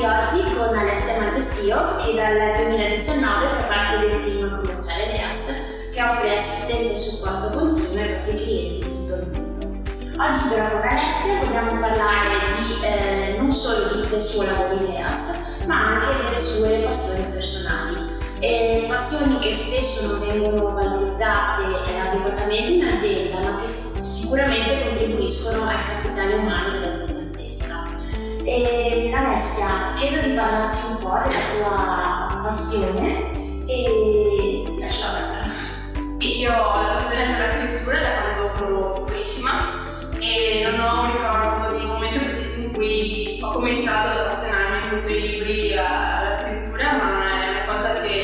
di oggi con Alessia Malvestio, che dal 2019 fa parte del team commerciale NEAS, che offre assistenza e supporto continuo ai propri clienti in tutto il mondo. Oggi però con Alessia vogliamo parlare di non solo del suo lavoro in NEAS, ma anche delle sue passioni personali. Passioni che spesso non vengono valorizzate adeguatamente in azienda, ma che sicuramente contribuiscono al capitale umano dell'azienda stessa. Alessia, ti chiedo di parlarci un po' della tua passione e ti lascio la parola. Io ho la passione per la scrittura da quando sono piccolissima e non ho un ricordo di un momento preciso in cui ho cominciato ad appassionarmi appunto ai libri, alla scrittura, ma è una cosa che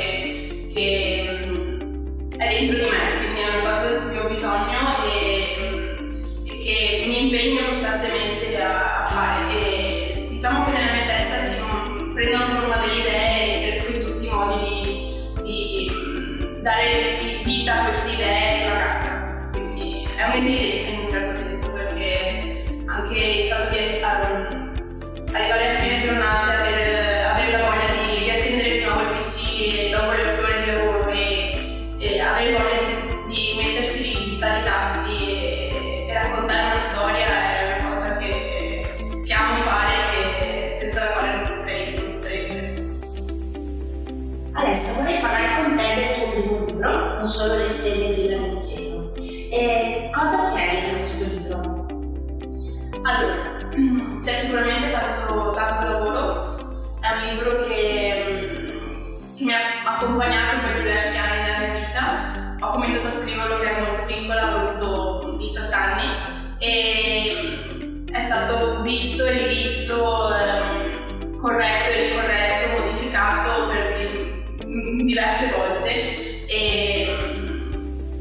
è dentro di me, quindi è una cosa di cui ho bisogno e che mi impegno costantemente a fare. E diciamo che nella mia testa si prendono forma delle idee e cerco in tutti i modi di dare vita a queste idee sulla carta. Quindi è un'esigenza in un certo senso, perché anche il fatto di arrivare a fine giornata e avere la voglia di accendere di nuovo il PC e dopo le 8 ore di lavoro e avere voglia di mettersi lì, di digitare i tasti e raccontare una storia è una cosa che amo fare e senza la quale non potrei vivere. Alessia, vorrei parlare con te del tuo primo libro, Non solo le stelle brillano in cielo. Cosa c'è dentro questo libro? Allora, c'è sicuramente tanto lavoro, è un libro che mi ha accompagnato per diversi anni nella mia vita. Ho cominciato a scriverlo che ero molto piccola, avevo avuto 18 anni e è stato visto e rivisto, corretto e ricorretto, modificato per diverse volte e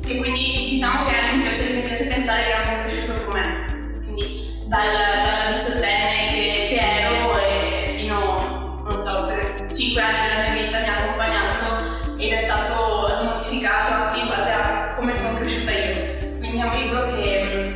quindi diciamo che mi piace pensare che è cresciuto con me, quindi dalla diciottenne che ero e fino, non so, per 5 anni della mia vita mi ha accompagnato ed è stato modificato anche in base a come sono cresciuta io. Quindi è un libro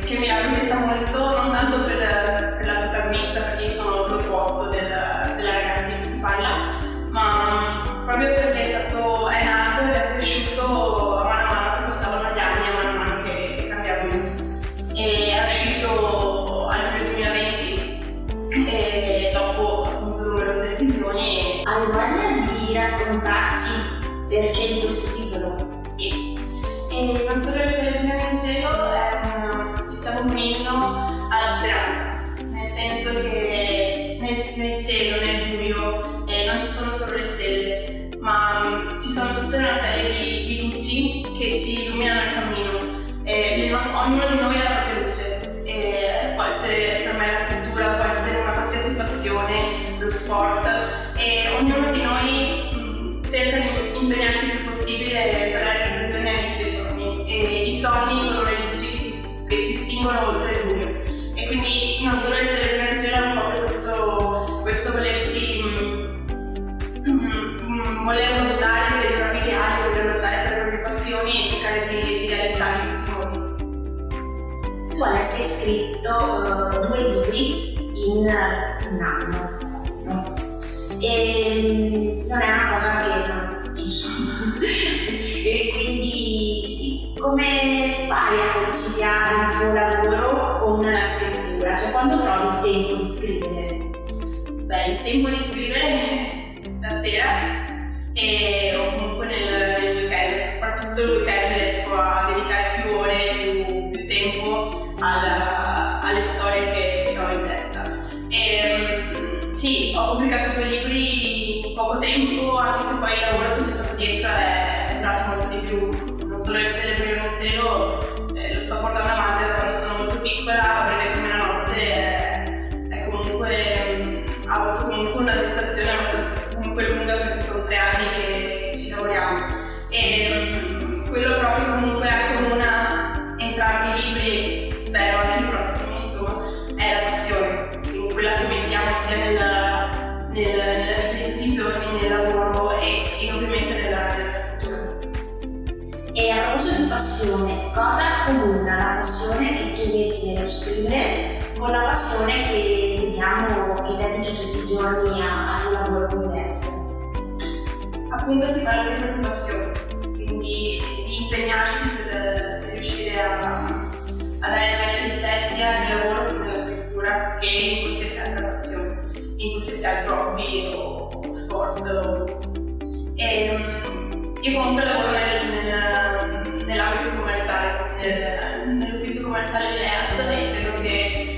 che mi rappresenta molto, non tanto per la protagonista, perché io sono l'opposto della ragazza di cui si parla, ma proprio perché è nato ed è cresciuto a mano che passavano gli anni, a mano che cambiavo io. E è uscito al luglio 2020 e dopo appunto numerose revisioni. Hai voglia di raccontarci perché di questo titolo? Sì. E Non solo le stelle brillano in cielo è un inno alla speranza, nel senso che nel cielo, nel buio, non ci sono solo le stelle, ma ci sono tutta una serie di luci che ci illuminano il cammino. Ognuno di noi ha la propria luce, può essere per me la scrittura, può essere una qualsiasi passione, lo sport, e ognuno di noi cerca di impegnarsi il più possibile per la realizzazione dei suoi sogni, e i sogni sono le luci che ci spingono oltre il buio. E quindi non solo le stelle brillano in cielo, ma proprio questo volersi voler lottare per i propri ideali, voler lottare per le proprie passioni e cercare di realizzarli in tutti i modi. Tu hai scritto 2 libri in un anno, no? E non è una cosa che insomma. E quindi sì, come fai a conciliare il tuo lavoro con la scrittura? Cioè, quando trovi il tempo di scrivere? Beh, il tempo di scrivere la sera o comunque nel weekend, soprattutto il weekend riesco a dedicare più ore, più tempo alle storie che ho in testa. Sì, ho pubblicato 2 libri in poco tempo, anche se poi il lavoro che c'è stato dietro è durato molto di più. Non solo le stelle brillano in cielo, lo sto portando avanti da quando sono molto piccola, breve come la notte, ha avuto comunque una gestazione abbastanza lunga, perché sono 3 anni che ci lavoriamo. E quello proprio comunque accomuna entrambi i libri, spero anche i prossimi, insomma, è la passione, quindi quella che mettiamo sia nella vita di tutti i giorni, nel lavoro e ovviamente nella scrittura. E a proposito di passione, cosa accomuna la passione che tu metti nello scrivere con la passione che vediamo che dedichi tutti i giorni al tuo lavoro come adesso? Appunto si parla sempre di passione, quindi di impegnarsi per riuscire a dare il meglio di sé sia nel lavoro che nella scrittura che in qualsiasi altra passione, in qualsiasi altro hobby o sport. Io comunque lavoro nell'ambito commerciale, nell'ufficio commerciale di Leas, e credo che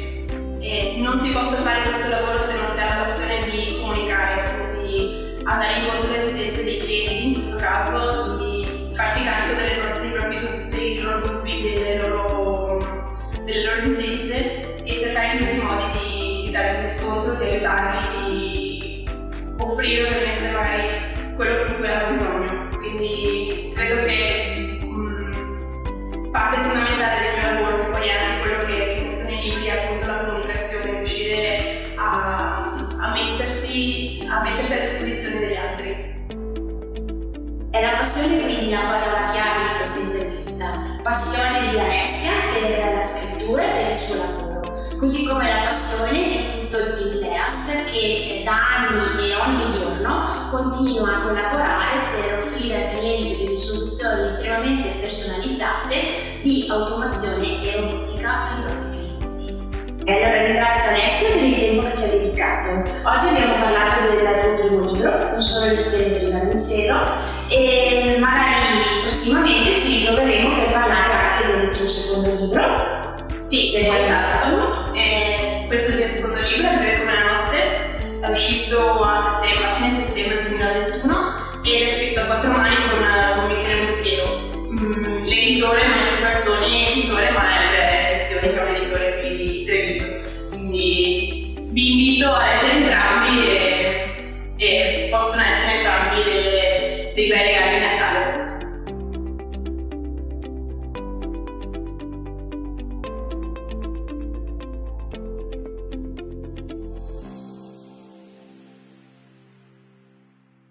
non si possa fare questo lavoro se non si ha la passione di comunicare, quindi andare incontro alle esigenze dei clienti, in questo caso di farsi carico dei loro dubbi, delle loro esigenze e cercare in tutti i modi di dare un riscontro, di aiutarli, di offrire ovviamente magari quello di cui hanno bisogno. Quindi credo che parte fondamentale del mio lavoro, che poi è anche quello che metto nei libri, è appunto la comunicazione, riuscire a mettersi a disposizione degli altri. È la passione quindi la parola chiave di questa intervista, passione di Alessia per la scrittura e per il suo lavoro, così come la passione di tutto il team Leas che da anni e ogni giorno continua a collaborare per offrire al cliente delle soluzioni estremamente personalizzate di automazione e robotica ai propri clienti. E allora ringrazio Alessia per il tempo che ci ha dedicato. Oggi abbiamo parlato del tuo primo libro, Non sono le stelle che arrivano in cielo, e magari prossimamente ci ritroveremo per parlare anche del tuo secondo libro. Sì, esatto. Questo è il mio secondo libro, È breve come la notte, è uscito a fine settembre 2021 ed è scritto a quattro mani con Michele Boschiero. L'editore non è più Bertoni, editore, ma è Lezioni, che è un